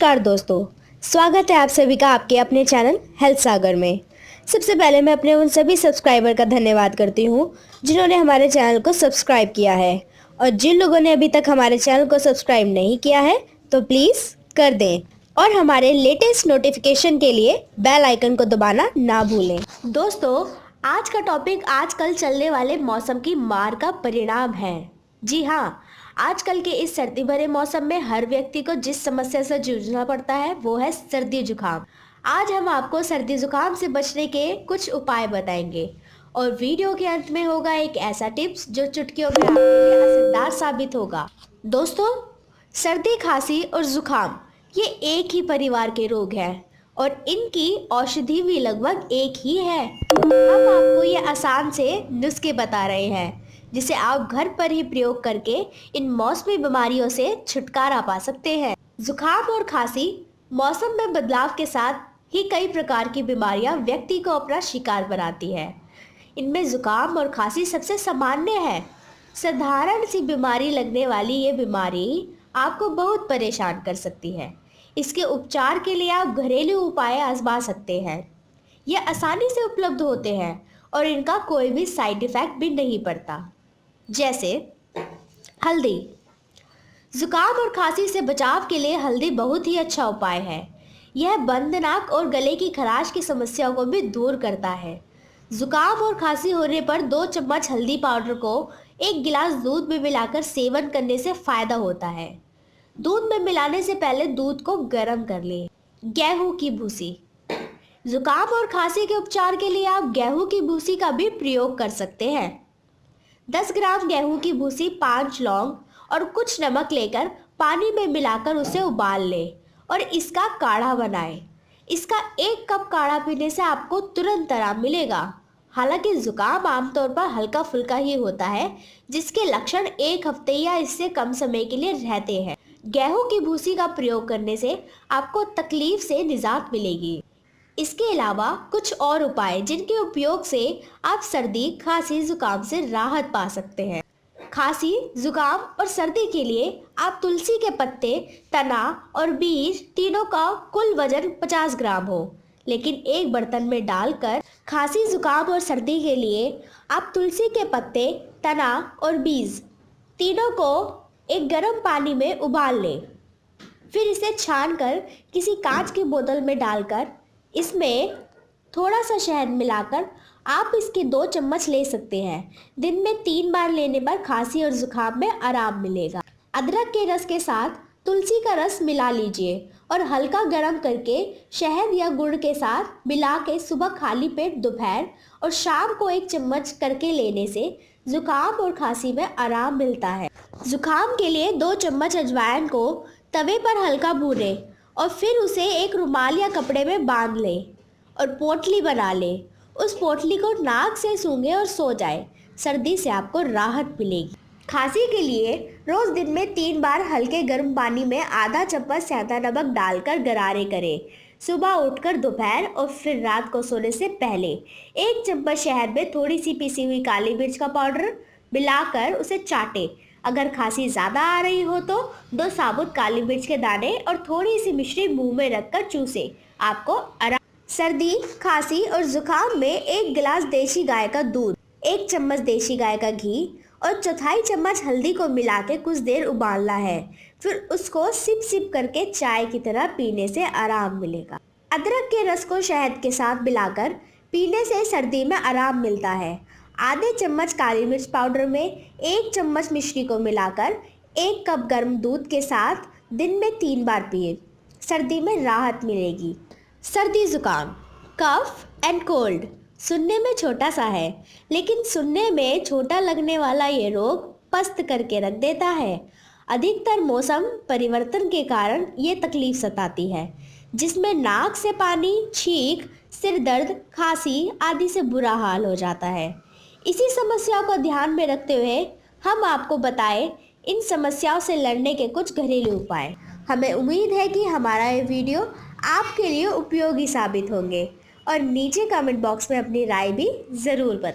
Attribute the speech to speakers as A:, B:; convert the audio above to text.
A: नमस्कार दोस्तों, स्वागत है आप सभी का आपके अपने चैनल हेल्थ सागर में। सबसे पहले मैं अपने उन सभी सब्सक्राइबर का धन्यवाद करती हूँ जिन्होंने हमारे चैनल को सब्सक्राइब किया है, और जिन लोगों ने अभी तक हमारे चैनल को सब्सक्राइब नहीं किया है तो प्लीज़ कर दें, और हमारे लेटेस्ट नोटिफिकेशन के लिए बेल आइकन को दबाना ना भूलें। दोस्तों, आज का टॉपिक आजकल चलने वाले मौसम की मार का परिणाम है। जी हाँ, आजकल के इस सर्दी भरे मौसम में हर व्यक्ति को जिस समस्या से जूझना पड़ता है वो है सर्दी जुकाम। आज हम आपको सर्दी जुकाम से बचने के कुछ उपाय बताएंगे, और वीडियो के अंत में होगा एक ऐसा टिप्स जो चुटकियों में आपके लिए असरदार साबित होगा। दोस्तों, सर्दी, खांसी और जुकाम ये एक ही परिवार के रोग हैं, और इनकी औषधि भी लगभग एक ही है। हम आपको ये आसान से नुस्खे बता रहे हैं जिसे आप घर पर ही प्रयोग करके इन मौसमी बीमारियों से छुटकारा पा सकते हैं। जुकाम और खांसी मौसम में बदलाव के साथ ही कई प्रकार की बीमारियां व्यक्ति को अपना शिकार बनाती है। इनमें जुकाम और खांसी सबसे सामान्य है। साधारण सी बीमारी लगने वाली ये बीमारी आपको बहुत परेशान कर सकती है। इसके उपचार के लिए आप घरेलू उपाय आजमा सकते हैं। ये आसानी से उपलब्ध होते हैं और इनका कोई भी साइड इफेक्ट भी नहीं पड़ता। जैसे हल्दी। जुकाम और खांसी से बचाव के लिए हल्दी बहुत ही अच्छा उपाय है। यह बंद नाक और गले की खराश की समस्याओं को भी दूर करता है। जुकाम और खांसी होने पर 2 चम्मच हल्दी पाउडर को 1 गिलास दूध में मिलाकर सेवन करने से फायदा होता है। दूध में मिलाने से पहले दूध को गर्म कर लें। गेहूं की भूसी। जुकाम और खांसी के उपचार के लिए आप गेहूं की भूसी का भी प्रयोग कर सकते हैं। 10 ग्राम गेहूं की भूसी, 5 लौंग और कुछ नमक लेकर पानी में मिलाकर उसे उबाल लें और इसका काढ़ा बनाएं। इसका 1 कप काढ़ा पीने से आपको तुरंत आराम मिलेगा। हालांकि जुकाम आमतौर पर हल्का फुल्का ही होता है, जिसके लक्षण 1 हफ्ते या इससे कम समय के लिए रहते हैं। गेहूं की भूसी का प्रयोग करने से आपको तकलीफ से निजात मिलेगी। इसके अलावा कुछ और उपाय जिनके उपयोग से आप सर्दी, खांसी, जुकाम से राहत पा सकते हैं। खांसी, जुकाम और सर्दी के लिए आप तुलसी के पत्ते, तना और बीज तीनों का कुल वजन 50 ग्राम हो, लेकिन एक बर्तन में डालकर खांसी, जुकाम और सर्दी के लिए आप तुलसी के पत्ते, तना और बीज तीनों को एक गर्म पानी में उबाल लें। फिर इसे छानकर किसी कांच की बोतल में डालकर इसमें थोड़ा सा शहद मिलाकर आप इसके 2 चम्मच ले सकते हैं। दिन में 3 बार लेने पर खांसी और जुकाम में आराम मिलेगा। अदरक के रस के साथ तुलसी का रस मिला लीजिए और हल्का गर्म करके शहद या गुड़ के साथ मिला के सुबह खाली पेट दोपहर और शाम को 1 चम्मच करके लेने से जुकाम और खांसी में आराम मिलता है। जुकाम के लिए 2 चम्मच अजवाइन को तवे पर हल्का भूनें और फिर उसे एक रुमाल या कपड़े में बांध लें और पोटली बना लें। उस पोटली को नाक से सूंघें और सो जाएं। सर्दी से आपको राहत मिलेगी। खांसी के लिए रोज दिन में 3 बार हल्के गर्म पानी में आधा चम्मच सेंधा नमक डालकर गरारे करें। सुबह उठकर दोपहर और फिर रात को सोने से पहले 1 चम्मच शहद में थोड़ी सी पिसी हुई काली मिर्च का पाउडर मिलाकर उसे चाटें। अगर खांसी ज़्यादा आ रही हो तो 2 साबुत काली मिर्च के दाने और थोड़ी सी मिश्री मुंह में रखकर चूसें। आपको आराम। सर्दी, खांसी और जुकाम में 1 गिलास देसी गाय का दूध, 1 चम्मच देसी गाय का घी और 1/4 चम्मच हल्दी को मिला के कुछ देर उबालना है। फिर उसको सिप सिप करके चाय की तरह पीने से आराम मिलेगा। अदरक के रस को शहद के साथ मिलाकर पीने से सर्दी में आराम मिलता है। आधे चम्मच काली मिर्च पाउडर में 1 चम्मच मिश्री को मिलाकर 1 कप गर्म दूध के साथ दिन में 3 बार पिए। सर्दी में राहत मिलेगी। सर्दी जुकाम, कफ एंड कोल्ड सुनने में छोटा सा है, लेकिन सुनने में छोटा लगने वाला ये रोग पस्त करके रख देता है। अधिकतर मौसम परिवर्तन के कारण ये तकलीफ सताती है, जिसमें नाक से पानी, छींक, सिर दर्द, खांसी आदि से बुरा हाल हो जाता है। इसी समस्याओं को ध्यान में रखते हुए हम आपको बताएं इन समस्याओं से लड़ने के कुछ घरेलू उपाय। हमें उम्मीद है कि हमारा ये वीडियो आपके लिए उपयोगी साबित होंगे, और नीचे कमेंट बॉक्स में अपनी राय भी ज़रूर बताएं।